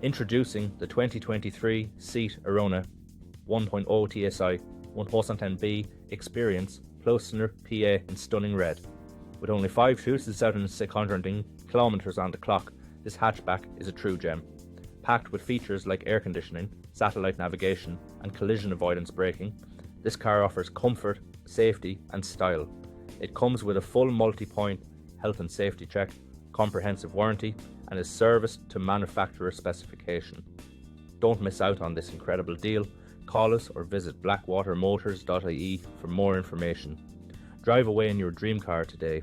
Introducing the 2023 SEAT ARONA 1.0TSI 1.0TSI Experience Plus PA in stunning red. With only 5,600 kilometers on the clock, this hatchback is a true gem. Packed with features like air conditioning, satellite navigation and collision avoidance braking, this car offers comfort, safety and style. It comes with a full multi-point health and safety check, comprehensive warranty and is serviced to manufacturer specification. Don't miss out on this incredible deal. Call us or visit blackwatermotors.ie for more information. Drive away in your dream car today.